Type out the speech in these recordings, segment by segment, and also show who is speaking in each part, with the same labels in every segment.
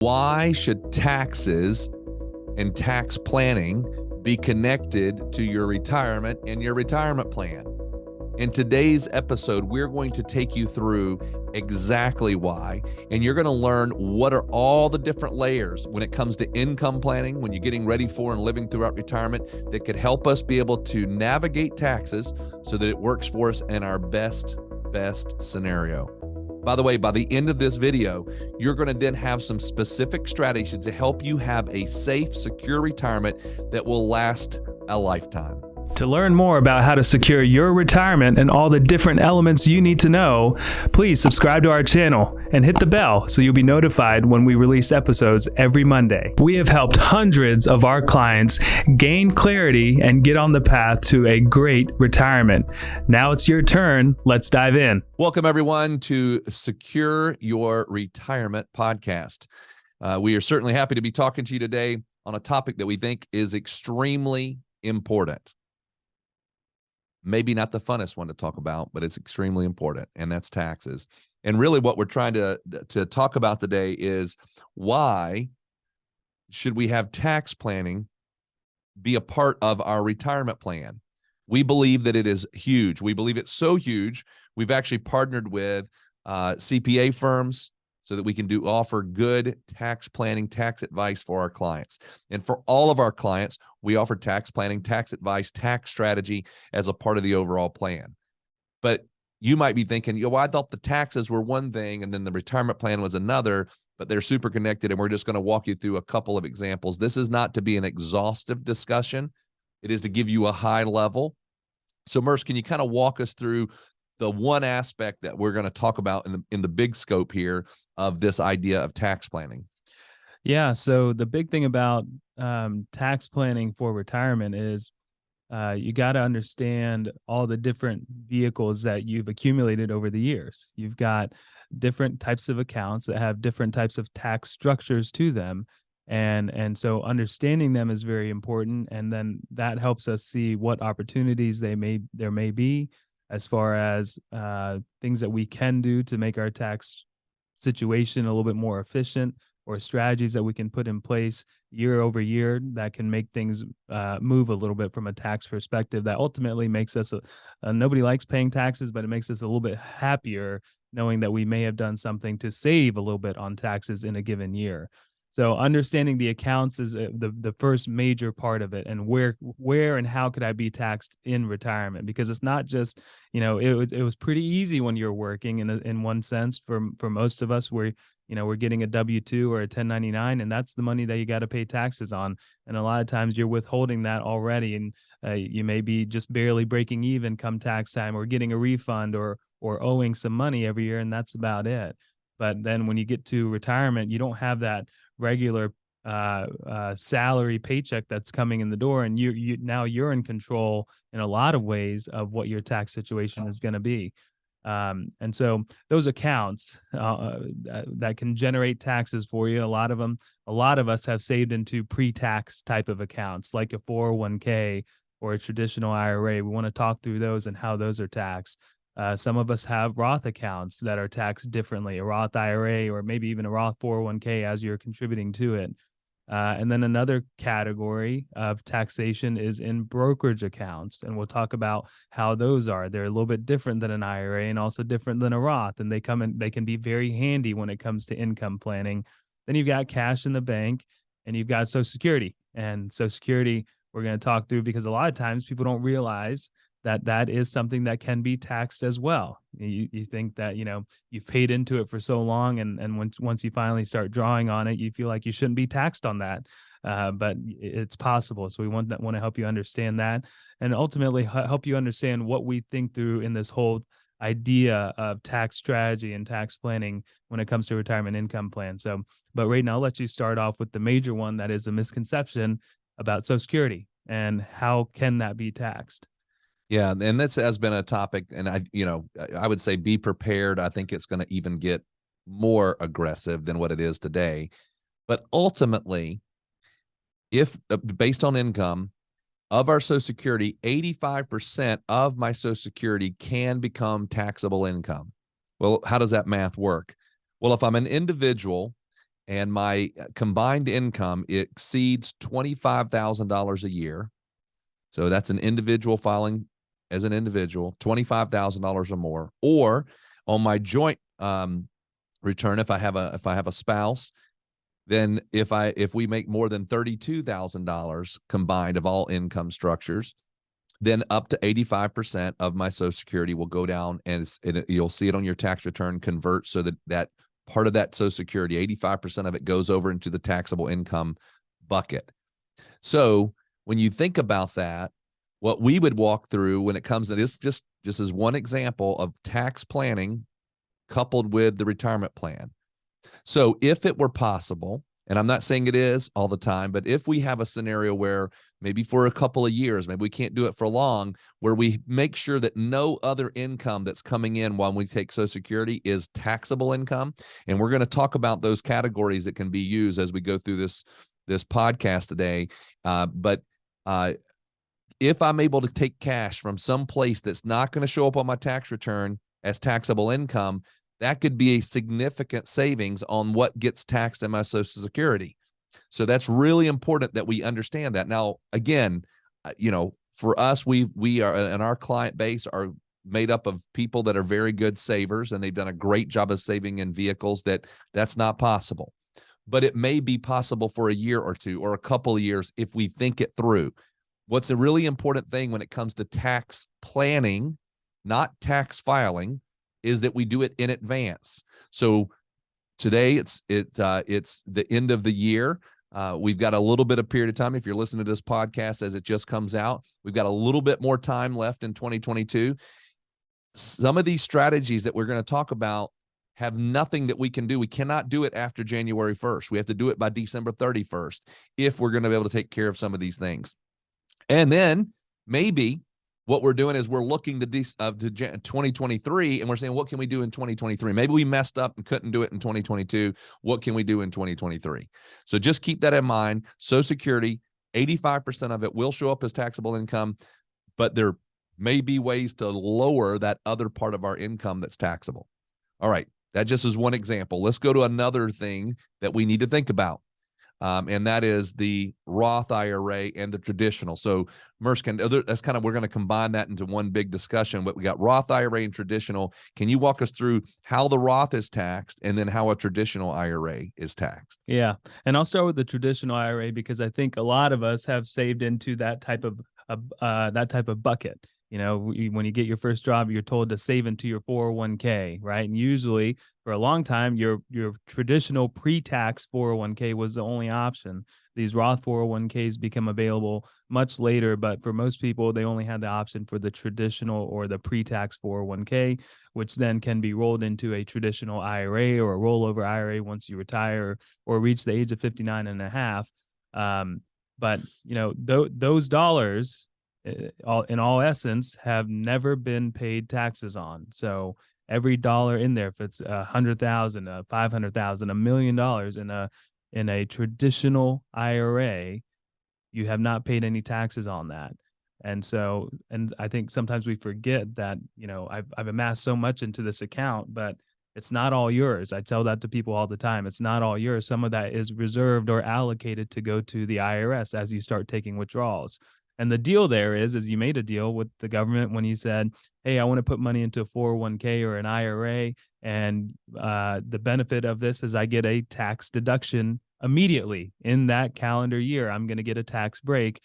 Speaker 1: Why should taxes and tax planning be connected to your retirement and your retirement plan? In today's episode, we're going to take you through exactly why, and you're going to learn what are all the different layers when it comes to income planning, when you're getting ready for and living throughout retirement, that could help us be able to navigate taxes so that it works for us in our best scenario. By the way, by the end of this video, you're going to then have some specific strategies to help you have a safe, secure retirement that will last a lifetime.
Speaker 2: To learn more about how to secure your retirement and all the different elements you need to know, please subscribe to our channel and hit the bell so you'll be notified when we release episodes every Monday. We have helped hundreds of our clients gain clarity and get on the path to a great retirement. Now it's your turn. Let's dive in.
Speaker 1: Welcome, everyone, to Secure Your Retirement podcast. We are certainly happy to be talking to you today on a topic that we think is extremely important. Maybe not the funnest one to talk about, but it's extremely important, and that's taxes. And really what we're trying to talk about today is why should we have tax planning be a part of our retirement plan? We believe that it is huge. We believe it's so huge, we've actually partnered with CPA firms so that we can offer good tax planning, tax advice for our clients. And for all of our clients, we offer tax planning, tax advice, tax strategy as a part of the overall plan. But you might be thinking, well, I thought the taxes were one thing and then the retirement plan was another, but they're super connected, and we're just going to walk you through a couple of examples. This is not to be an exhaustive discussion. It is to give you a high level. So Merce, can you kind of walk us through the one aspect that we're going to talk about in the big scope here of this idea of tax planning?
Speaker 2: Yeah, so the big thing about tax planning for retirement is you got to understand all the different vehicles that you've accumulated over the years. You've got different types of accounts that have different types of tax structures to them. And so understanding them is very important. And then that helps us see what opportunities there may be as far as things that we can do to make our tax situation a little bit more efficient, or strategies that we can put in place year over year that can make things move a little bit from a tax perspective that ultimately makes us, nobody likes paying taxes, but it makes us a little bit happier knowing that we may have done something to save a little bit on taxes in a given year. So understanding the accounts is the first major part of it, and where and how could I be taxed in retirement? Because it's not just, it was pretty easy when you're working in one sense for most of us, where we're getting a W-2 or a 1099, and that's the money that you got to pay taxes on. And a lot of times you're withholding that already, and you may be just barely breaking even come tax time, or getting a refund, or owing some money every year, and that's about it. But then when you get to retirement, you don't have that regular salary paycheck that's coming in the door, and now you're in control in a lot of ways of what your tax situation is going to be. And so those accounts that can generate taxes for you, a lot of us have saved into pre-tax type of accounts, like a 401k or a traditional IRA. We want to talk through those and how those are taxed. Some of us have Roth accounts that are taxed differently, a Roth IRA, or maybe even a Roth 401k as you're contributing to it. And then another category of taxation is in brokerage accounts. And we'll talk about how those are. They're a little bit different than an IRA and also different than a Roth. And they can be very handy when it comes to income planning. Then you've got cash in the bank, and you've got Social Security. And Social Security, we're going to talk through, because a lot of times people don't realize that is something that can be taxed as well. You think that, you've paid into it for so long, and once you finally start drawing on it, you feel like you shouldn't be taxed on that. But it's possible. So we want to help you understand that, and ultimately help you understand what we think through in this whole idea of tax strategy and tax planning when it comes to retirement income plan. So, but right now, I'll let you start off with the major one that is a misconception about Social Security and how can that be taxed.
Speaker 1: Yeah, and this has been a topic, and I would say be prepared. I think it's going to even get more aggressive than what it is today. But ultimately, if based on income of our Social Security, 85% of my Social Security can become taxable income. Well, how does that math work? Well, if I'm an individual and my combined income exceeds $25,000 a year, so that's an individual filing as an individual, $25,000 or more, or on my joint return, if I have a spouse, then if we make more than $32,000 combined of all income structures, then up to 85% of my Social Security will go down, and you'll see it on your tax return convert, so that part of that Social Security, 85% of it goes over into the taxable income bucket. So when you think about that, what we would walk through when it comes to this, just as one example of tax planning coupled with the retirement plan. So if it were possible, and I'm not saying it is all the time, but if we have a scenario where maybe for a couple of years, maybe we can't do it for long, where we make sure that no other income that's coming in while we take Social Security is taxable income. And we're going to talk about those categories that can be used as we go through this podcast today. But if I'm able to take cash from some place that's not going to show up on my tax return as taxable income, that could be a significant savings on what gets taxed in my Social Security. So that's really important that we understand that. Now, again, for us, we are, and our client base are made up of people that are very good savers, and they've done a great job of saving in vehicles that's not possible. But it may be possible for a year or two or a couple of years if we think it through. What's a really important thing when it comes to tax planning, not tax filing, is that we do it in advance. So today it's the end of the year. We've got a little bit of period of time. If you're listening to this podcast as it just comes out, we've got a little bit more time left in 2022. Some of these strategies that we're going to talk about have nothing that we can do. We cannot do it after January 1st. We have to do it by December 31st if we're going to be able to take care of some of these things. And then maybe what we're doing is we're looking to 2023, and we're saying, what can we do in 2023? Maybe we messed up and couldn't do it in 2022. What can we do in 2023? So just keep that in mind. Social Security, 85% of it will show up as taxable income, but there may be ways to lower that other part of our income that's taxable. All right, that just is one example. Let's go to another thing that we need to think about. And that is the Roth IRA and the traditional. So that's kind of, we're going to combine that into one big discussion. But we got Roth IRA and traditional. Can you walk us through how the Roth is taxed and then how a traditional IRA is taxed?
Speaker 2: Yeah. And I'll start with the traditional IRA because I think a lot of us have saved into that type of bucket. When you get your first job, you're told to save into your 401k, right? And usually for a long time, your traditional pre-tax 401k was the only option. These Roth 401ks become available much later, but for most people, they only had the option for the traditional or the pre-tax 401k, which then can be rolled into a traditional IRA or a rollover IRA once you retire or reach the age of 59 and a half. But those dollars, in all essence, have never been paid taxes on. So every dollar in there, if it's $100,000, $500,000, $1 million in a traditional IRA, you have not paid any taxes on that. And I think sometimes we forget that, I've amassed so much into this account, but it's not all yours. I tell that to people all the time. It's not all yours. Some of that is reserved or allocated to go to the IRS as you start taking withdrawals. And the deal there is you made a deal with the government when you said, hey, I want to put money into a 401k or an IRA. And the benefit of this is I get a tax deduction immediately in that calendar year. I'm going to get a tax break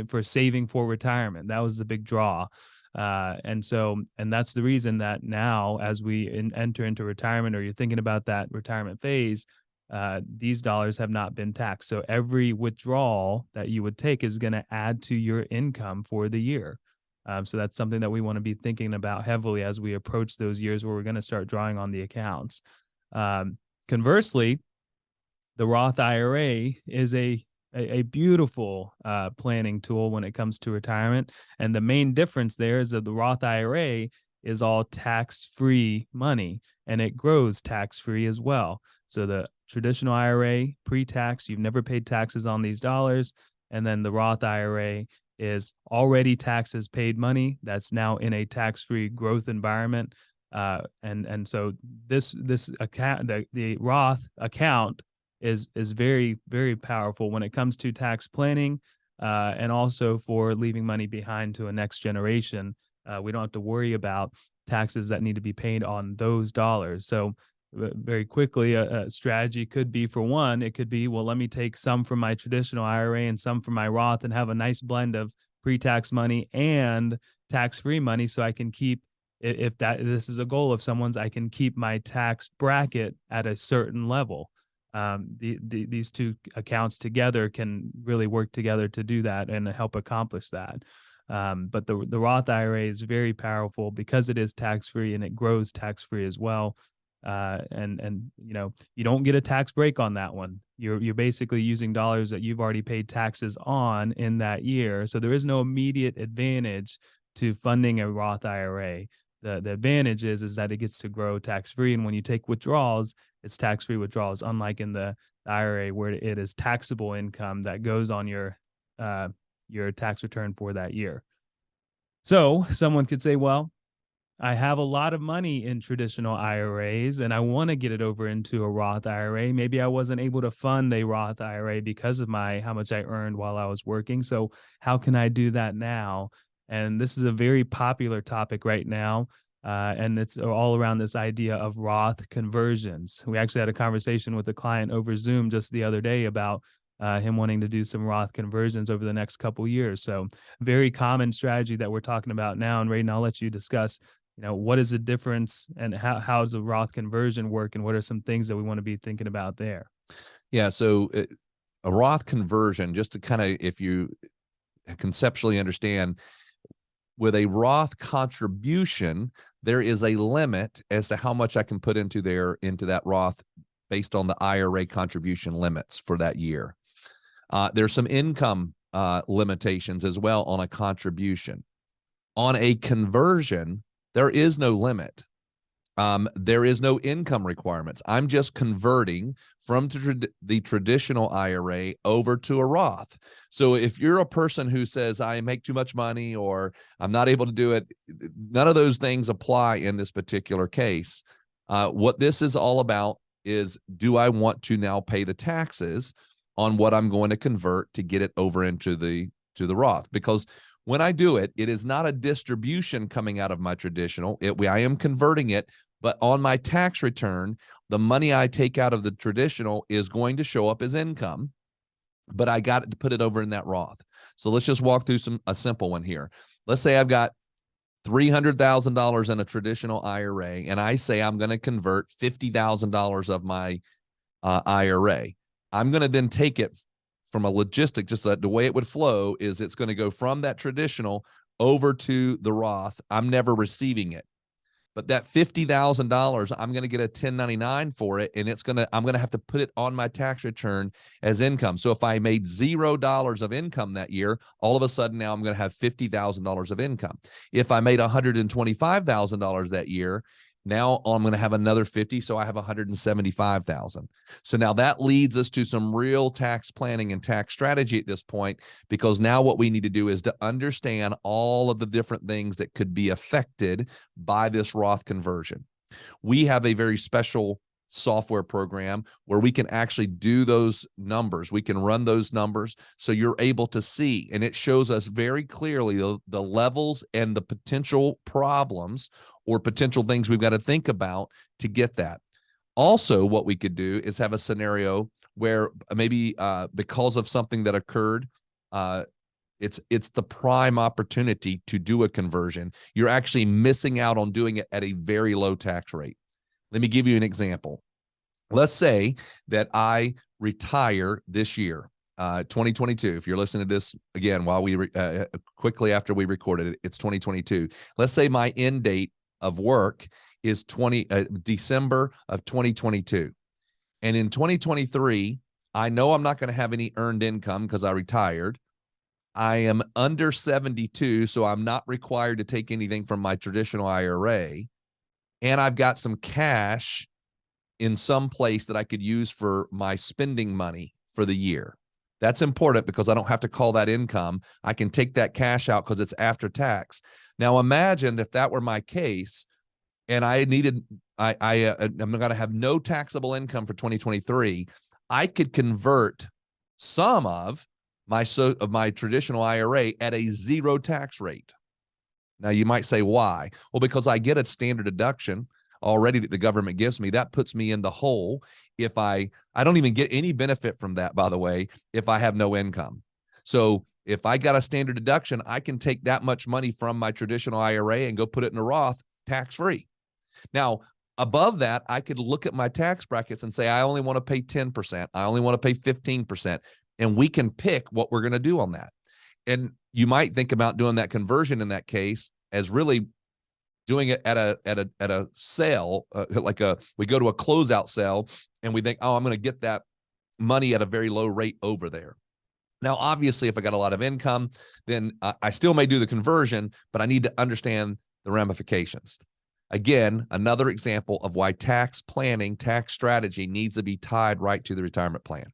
Speaker 2: for saving for retirement. That was the big draw. And that's the reason that now, as we enter into retirement, or you're thinking about that retirement phase, these dollars have not been taxed. So every withdrawal that you would take is going to add to your income for the year. So that's something that we want to be thinking about heavily as we approach those years where we're going to start drawing on the accounts. Conversely, the Roth IRA is a beautiful planning tool when it comes to retirement. And the main difference there is that the Roth IRA is all tax-free money, and it grows tax-free as well. So the traditional IRA, pre-tax, you've never paid taxes on these dollars. And then the Roth IRA is already taxes paid money that's now in a tax-free growth environment. And so this account, the Roth account is very, very powerful when it comes to tax planning, and also for leaving money behind to a next generation. We don't have to worry about taxes that need to be paid on those dollars. So very quickly, a strategy could be, for one, it could be, well, let me take some from my traditional IRA and some from my Roth and have a nice blend of pre-tax money and tax-free money, so I can keep, if that this is a goal of someone's, I can keep my tax bracket at a certain level. These two accounts together can really work together to do that and help accomplish that. But the Roth IRA is very powerful because it is tax-free and it grows tax-free as well. And you know, you don't get a tax break on that one. You're basically using dollars that you've already paid taxes on in that year. So there is no immediate advantage to funding a Roth IRA. The advantage is that it gets to grow tax-free. And when you take withdrawals, it's tax-free withdrawals, unlike in the IRA where it is taxable income that goes on your tax return for that year. So someone could say, well, I have a lot of money in traditional IRAs and I want to get it over into a Roth IRA. Maybe I wasn't able to fund a Roth IRA because of how much I earned while I was working. So how can I do that now? And this is a very popular topic right now. And it's all around this idea of Roth conversions. We actually had a conversation with a client over Zoom just the other day about him wanting to do some Roth conversions over the next couple of years. So very common strategy that we're talking about now. And Raiden, I'll let you discuss, you know, what is the difference and how does a Roth conversion work, and what are some things that we want to be thinking about there?
Speaker 1: Yeah. So a Roth conversion, just to kind of, if you conceptually understand, with a Roth contribution, there is a limit as to how much I can put into that Roth based on the IRA contribution limits for that year. There's some income limitations as well on a contribution. On a conversion, there is no limit. There is no income requirements. I'm just converting from the traditional IRA over to a Roth. So if you're a person who says, I make too much money or I'm not able to do it, none of those things apply in this particular case. What this is all about is, do I want to now pay the taxes on what I'm going to convert to get it over into the Roth? Because when I do it, it is not a distribution coming out of my traditional. I am converting it, but on my tax return, the money I take out of the traditional is going to show up as income, but I got to put it over in that Roth. So let's just walk through a simple one here. Let's say I've got $300,000 in a traditional IRA, and I say I'm going to convert $50,000 of my IRA. I'm going to then take it from a logistic, just the way it would flow is it's going to go from that traditional over to the Roth. I'm never receiving it. But that $50,000, I'm going to get a 1099 for it, and I'm going to have to put it on my tax return as income. So if I made $0 of income that year, all of a sudden now I'm going to have $50,000 of income. If I made $125,000 that year, now I'm going to have another 50, so I have 175,000. So now that leads us to some real tax planning and tax strategy at this point, because now what we need to do is to understand all of the different things that could be affected by this Roth conversion. We have a very special software program where we can actually do those numbers. We can run those numbers so you're able to see, and it shows us very clearly the levels and the potential problems or potential things we've got to think about to get that. Also, what we could do is have a scenario where maybe because of something that occurred, it's the prime opportunity to do a conversion. You're actually missing out on doing it at a very low tax rate. Let me give you an example. Let's say that I retire this year, 2022. If you're listening to this again while we quickly after we recorded it, it's 2022. Let's say my end date of work is December of 2022. And in 2023, I know I'm not going to have any earned income because I retired. I am under 72, so I'm not required to take anything from my traditional IRA. And I've got some cash in some place that I could use for my spending money for the year. That's important because I don't have to call that income. I can take that cash out because it's after tax. Now imagine if that were my case and I'm going to have no taxable income for 2023. I could convert some of my traditional IRA at a zero tax rate. Now you might say, why? Well, because I get a standard deduction already that the government gives me. That puts me in the hole. If I don't even get any benefit from that, by the way, if I have no income. So if I got a standard deduction, I can take that much money from my traditional IRA and go put it in a Roth tax-free. Now, above that, I could look at my tax brackets and say, I only want to pay 10%. I only want to pay 15%. And we can pick what we're going to do on that. And you might think about doing that conversion in that case as really doing it at a sale, we go to a closeout sale and we think, oh, I'm going to get that money at a very low rate over there. Now, obviously, if I got a lot of income, then I still may do the conversion, but I need to understand the ramifications. Again, another example of why tax planning, tax strategy needs to be tied right to the retirement plan.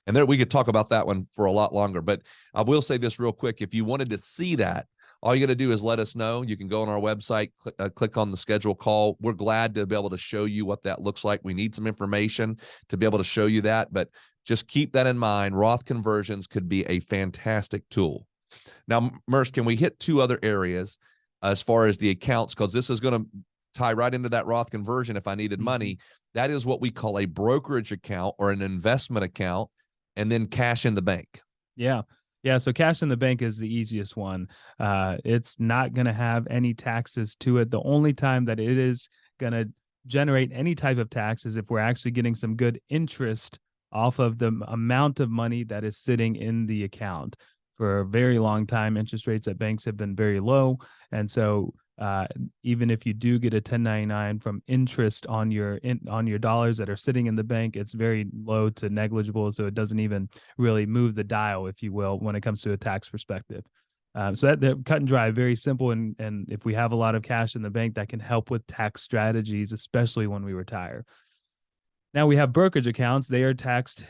Speaker 1: And there we could talk about that one for a lot longer, but I will say this real quick. If you wanted to see that, all you got to do is let us know. You can go on our website, click on the schedule call. We're glad to be able to show you what that looks like. We need some information to be able to show you that, but just keep that in mind. Roth conversions could be a fantastic tool. Now, Merce, can we hit two other areas as far as the accounts? Because this is going to tie right into that Roth conversion if I needed money. That is what we call a brokerage account or an investment account, and then cash in the bank.
Speaker 2: Yeah. Yeah. So cash in the bank is the easiest one. It's not going to have any taxes to it. The only time that it is going to generate any type of tax is if we're actually getting some good interest off of the amount of money that is sitting in the account. For a very long time, interest rates at banks have been very low. And so even if you do get a 1099 from interest on your dollars that are sitting in the bank, it's very low to negligible. So it doesn't even really move the dial, if you will, when it comes to a tax perspective. So that cut and dry, very simple. And if we have a lot of cash in the bank, that can help with tax strategies, especially when we retire. Now we have brokerage accounts. They are taxed,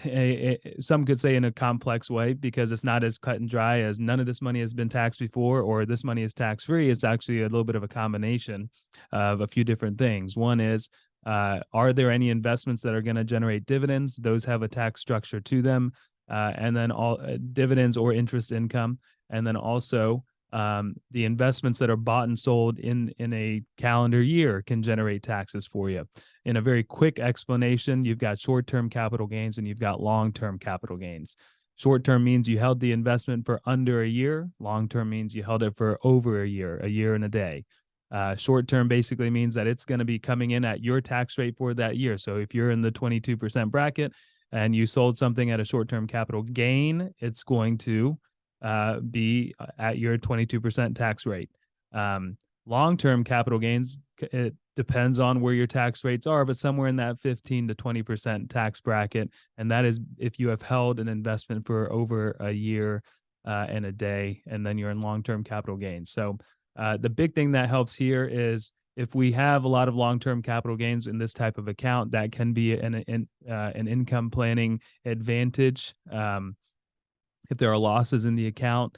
Speaker 2: some could say in a complex way, because it's not as cut and dry as none of this money has been taxed before, or this money is tax-free. It's actually a little bit of a combination of a few different things. One is, are there any investments that are going to generate dividends? Those have a tax structure to them. And then all dividends or interest income. And then also the investments that are bought and sold in a calendar year can generate taxes for you. In a very quick explanation, you've got short-term capital gains and you've got long-term capital gains. Short-term means you held the investment for under a year. Long-term means you held it for over a year and a day. Short-term basically means that it's going to be coming in at your tax rate for that year. So if you're in the 22% bracket and you sold something at a short-term capital gain, it's going to be at your 22% tax rate. Long-term capital gains, it depends on where your tax rates are, but somewhere in that 15 to 20% tax bracket. And that is if you have held an investment for over a year and a day, and then you're in long-term capital gains. So the big thing that helps here is if we have a lot of long-term capital gains in this type of account, that can be an income planning advantage. If there are losses in the account,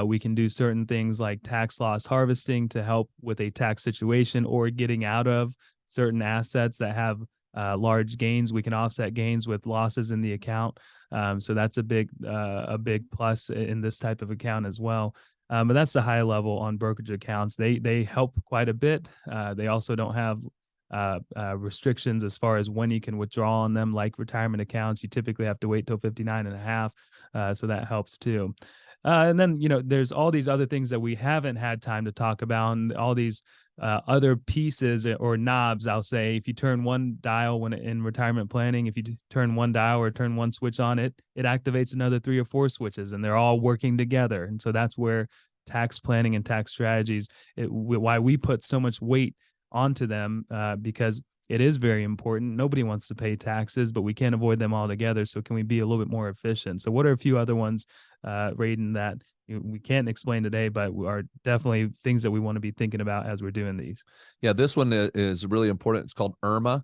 Speaker 2: we can do certain things like tax loss harvesting to help with a tax situation, or getting out of certain assets that have large gains. We can offset gains with losses in the account. So that's a big plus in this type of account as well. But that's the high level on brokerage accounts. They help quite a bit. They also don't have restrictions as far as when you can withdraw on them. Like retirement accounts, you typically have to wait till 59 and a half. So that helps too. And then, there's all these other things that we haven't had time to talk about, and all these other pieces or knobs, I'll say. If you turn one dial when in retirement planning, if you turn one dial or turn one switch on, it activates another 3 or 4 switches, and they're all working together. And so that's where tax planning and tax strategies, why we put so much weight onto them, because it is very important. Nobody wants to pay taxes, but we can't avoid them altogether. So can we be a little bit more efficient? So what are a few other ones, Raiden, that we can't explain today, but are definitely things that we want to be thinking about as we're doing these.
Speaker 1: Yeah, this one is really important. It's called IRMAA.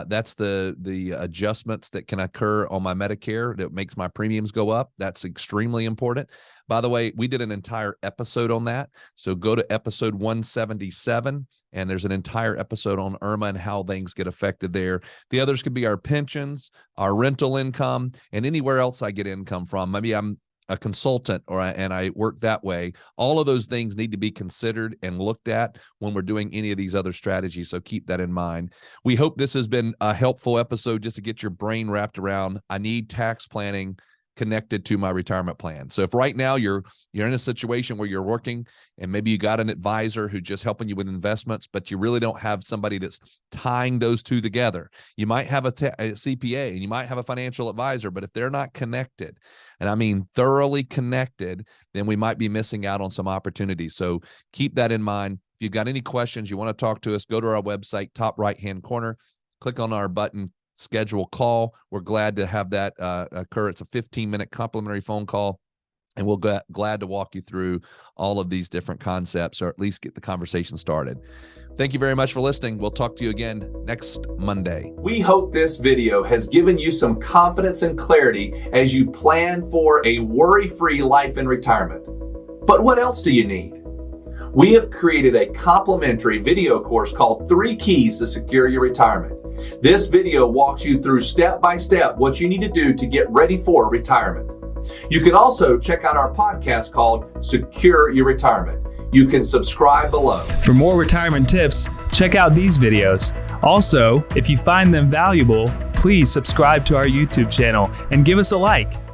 Speaker 1: That's the adjustments that can occur on my Medicare that makes my premiums go up. That's extremely important. By the way, we did an entire episode on that. So go to episode 177, and there's an entire episode on IRMAA and how things get affected there. The others could be our pensions, our rental income, and anywhere else I get income from. Maybe I'm a consultant and I work that way. All of those things need to be considered and looked at when we're doing any of these other strategies. So keep that in mind. We hope this has been a helpful episode just to get your brain wrapped around, I need tax planning connected to my retirement plan. So if right now you're in a situation where you're working and maybe you got an advisor who's just helping you with investments, but you really don't have somebody that's tying those two together. You might have a CPA and you might have a financial advisor, but if they're not connected, and I mean thoroughly connected, then we might be missing out on some opportunities. So keep that in mind. If you've got any questions, you want to talk to us, go to our website, top right-hand corner, click on our button, schedule call. We're glad to have that occur. It's a 15-minute complimentary phone call, and we'll be glad to walk you through all of these different concepts, or at least get the conversation started. Thank you very much for listening. We'll talk to you again next Monday.
Speaker 3: We hope this video has given you some confidence and clarity as you plan for a worry-free life in retirement. But what else do you need? We have created a complimentary video course called 3 Keys to Secure Your Retirement. This video walks you through step by step what you need to do to get ready for retirement. You can also check out our podcast called Secure Your Retirement. You can subscribe below.
Speaker 4: For more retirement tips, check out these videos. Also, if you find them valuable, please subscribe to our YouTube channel and give us a like.